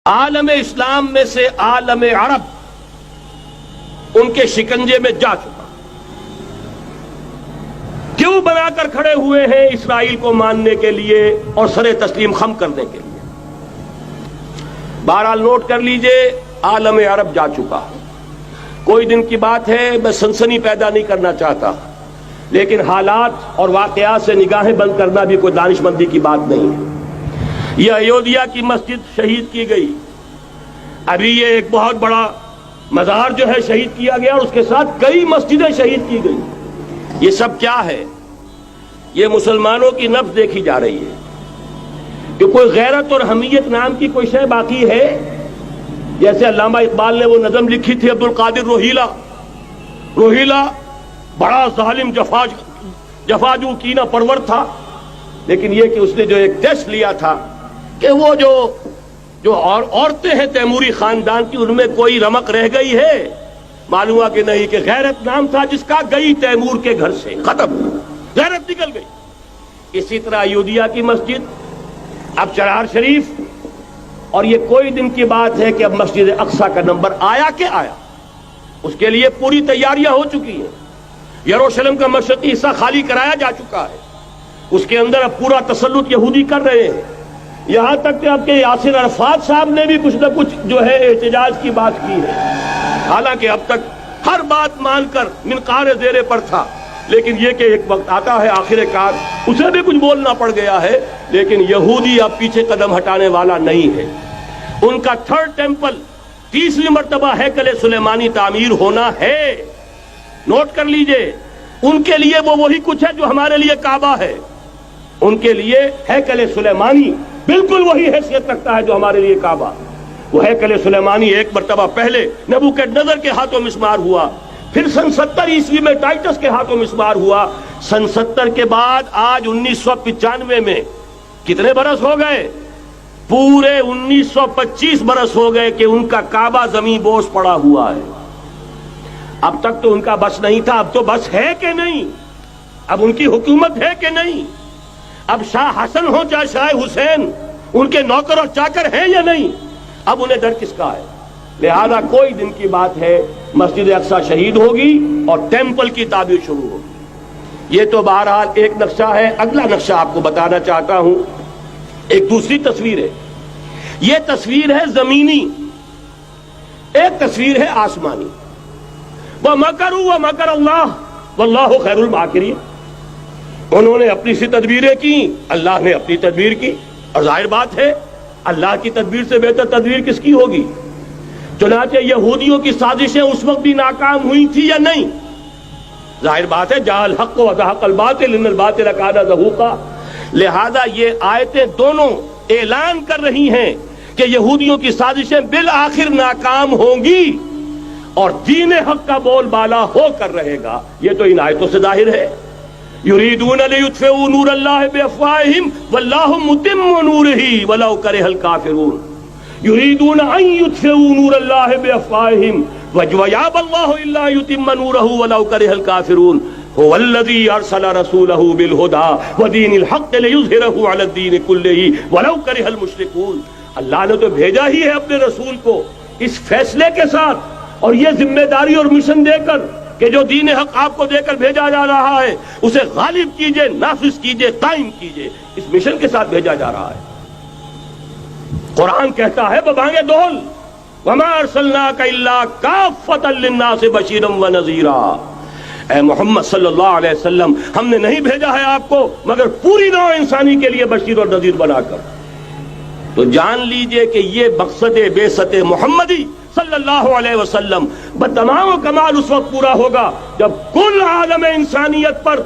عالم اسلام میں سے عالم عرب ان کے شکنجے میں جا چکا، کیوں بنا کر کھڑے ہوئے ہیں اسرائیل کو ماننے کے لیے اور سر تسلیم خم کرنے کے لیے؟ بہرحال نوٹ کر لیجئے، عالم عرب جا چکا۔ کوئی دن کی بات ہے، میں سنسنی پیدا نہیں کرنا چاہتا، لیکن حالات اور واقعات سے نگاہیں بند کرنا بھی کوئی دانش مندی کی بات نہیں ہے۔ یہ ایودھیا کی مسجد شہید کی گئی، ابھی یہ ایک بہت بڑا مزار جو ہے شہید کیا گیا، اور اس کے ساتھ کئی مسجدیں شہید کی گئی۔ یہ سب کیا ہے؟ یہ مسلمانوں کی نفس دیکھی جا رہی ہے کہ کوئی غیرت اور حمیت نام کی کوئی شے باقی ہے؟ جیسے علامہ اقبال نے وہ نظم لکھی تھی، عبدالقادر روہیلا بڑا ظالم جفاجو کینہ پرور تھا، لیکن یہ کہ اس نے جو ایک ٹیسٹ لیا تھا کہ وہ جو عورتیں ہیں تیموری خاندان کی، ان میں کوئی رمق رہ گئی ہے؟ معلوم ہوا کہ نہیں، کہ غیرت نام تھا جس کا گئی تیمور کے گھر سے، ختم، غیرت نکل گئی۔ اسی طرح ایودھیا کی مسجد، اب چرار شریف، اور یہ کوئی دن کی بات ہے کہ اب مسجد اقصی کا نمبر آیا کہ آیا، اس کے لیے پوری تیاریاں ہو چکی ہیں۔ یروشلم کا مشرقی حصہ خالی کرایا جا چکا ہے، اس کے اندر اب پورا تسلط یہودی کر رہے ہیں، یہاں تک کہ اب کے یاسر عرفات صاحب نے بھی کچھ نہ کچھ جو ہے احتجاج کی بات کی ہے، حالانکہ اب تک ہر بات مان کر منقار زیرے پر تھا، لیکن یہ کہ ایک وقت آتا ہے آخر کار اسے بھی کچھ بولنا پڑ گیا ہے۔ لیکن یہودی اب پیچھے قدم ہٹانے والا نہیں ہے۔ ان کا تھرڈ ٹیمپل، تیسری مرتبہ ہیکل سلیمانی تعمیر ہونا ہے۔ نوٹ کر لیجئے، ان کے لیے وہ وہی کچھ ہے جو ہمارے لیے کعبہ ہے، ان کے لیے ہیکل سلیمانی بالکل وہی حیثیت رکھتا ہے جو ہمارے لیے کعبہ۔ وہ ہیکل سلیمانی ایک مرتبہ پہلے نبوکدنضر کے ہاتھوں مسمار ہوا، پھر سن 70 عیسوی میں ٹائٹس کے ہاتھوں مسمار ہوا، سن 70 کے بعد آج 1995 میں کتنے برس ہو گئے؟ پورے 1925 برس ہو گئے کہ ان کا کعبہ زمین بوس پڑا ہوا ہے۔ اب تک تو ان کا بس نہیں تھا، اب تو بس ہے کہ نہیں؟ اب ان کی حکومت ہے کہ نہیں؟ اب شاہ حسن ہو چاہے شاہ حسین، ان کے نوکر اور چاکر ہیں یا نہیں؟ اب انہیں ڈر کس کا ہے؟ لہذا کوئی دن کی بات ہے، مسجد اقصی شہید ہوگی اور ٹیمپل کی تعمیر شروع ہوگی۔ یہ تو بہرحال ایک نقشہ ہے۔ اگلا نقشہ آپ کو بتانا چاہتا ہوں، ایک دوسری تصویر ہے۔ یہ تصویر ہے زمینی، ایک تصویر ہے آسمانی۔ وَمَكَرُوا وَمَكَرَ اللَّهُ وَاللَّهُ خَيْرُ الْمَاكِرِينَ۔ انہوں نے اپنی سی تدبیریں کی، اللہ نے اپنی تدبیر کی، اور ظاہر بات ہے اللہ کی تدبیر سے بہتر تدبیر کس کی ہوگی؟ چنانچہ یہودیوں کی سازشیں اس وقت بھی ناکام ہوئی تھی یا نہیں؟ ظاہر بات ہے جاء الحق وزهق الباطل ان الباطل کان زهوقا۔ لہذا یہ آیتیں دونوں اعلان کر رہی ہیں کہ یہودیوں کی سازشیں بالآخر ناکام ہوں گی اور دین حق کا بول بالا ہو کر رہے گا۔ یہ تو ان آیتوں سے ظاہر ہے۔ یریدون لیطفئوا نور اللہ بافواہہم واللہ متم نورہ ولو کرہ الکافرون۔ یریدون ان یطفئوا نور اللہ بافواہہم ویابى اللہ الا یتم نورہ ولو کرہ الکافرون۔ هو الذی ارسل رسولہ بالہدی ودین الحق لیظہرہ علی الدین کلہ ولو کرہ المشرکون۔ اللہ نے تو بھیجا ہی ہے اپنے رسول کو اس فیصلے کے ساتھ اور یہ ذمہ داری اور مشن دے کر کہ جو دین حق آپ کو دے کر بھیجا جا رہا ہے اسے غالب کیجئے، نافذ کیجئے، قائم کیجئے۔ اس مشن کے ساتھ بھیجا جا رہا ہے۔ قرآن کہتا ہے ببانگ دول وما ارسلناک الا کافۃ للناس بشیرا ونذیرا۔ اے محمد صلی اللہ علیہ وسلم، ہم نے نہیں بھیجا ہے آپ کو مگر پوری نوع انسانی کے لیے بشیر اور نذیر بنا کر۔ تو جان لیجئے کہ یہ مقصد بعثت محمدی صلی اللہ علیہ وسلم بتمام و کمال اس وقت پورا ہوگا جب کل عالم انسانیت پر،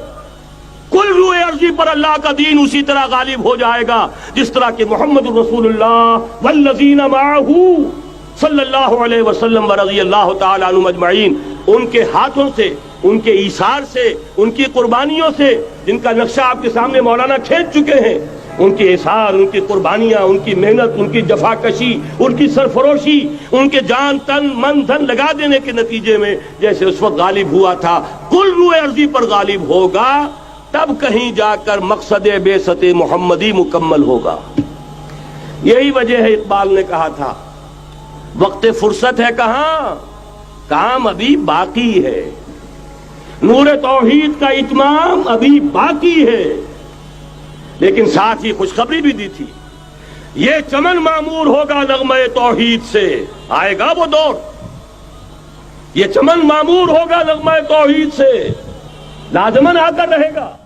کل روئے ارضی پر اللہ کا دین اسی طرح غالب ہو جائے گا جس طرح کہ محمد رسول اللہ والذین معہ صلی اللہ علیہ وسلم ورضی اللہ تعالی عنہم اجمعین، ان کے ہاتھوں سے، ان کے ایثار سے، ان کی قربانیوں سے، جن کا نقشہ آپ کے سامنے مولانا کھینچ چکے ہیں، ان کے اثار، ان کی قربانیاں، ان کی محنت، ان کی جفاکشی، ان کی سرفروشی، ان کے جان تن من دھن لگا دینے کے نتیجے میں جیسے اس وقت غالب ہوا تھا کل روئے ارضی پر غالب ہوگا، تب کہیں جا کر مقصد بعثت محمدی مکمل ہوگا۔ یہی وجہ ہے اقبال نے کہا تھا وقت فرصت ہے کہاں، کام ابھی باقی ہے، نور توحید کا اتمام ابھی باقی ہے۔ لیکن ساتھ ہی خوشخبری بھی دی تھی، یہ چمن معمور ہوگا نغمہ توحید سے، آئے گا وہ دور، یہ چمن معمور ہوگا نغمہ توحید سے، لازماً آ کر رہے گا۔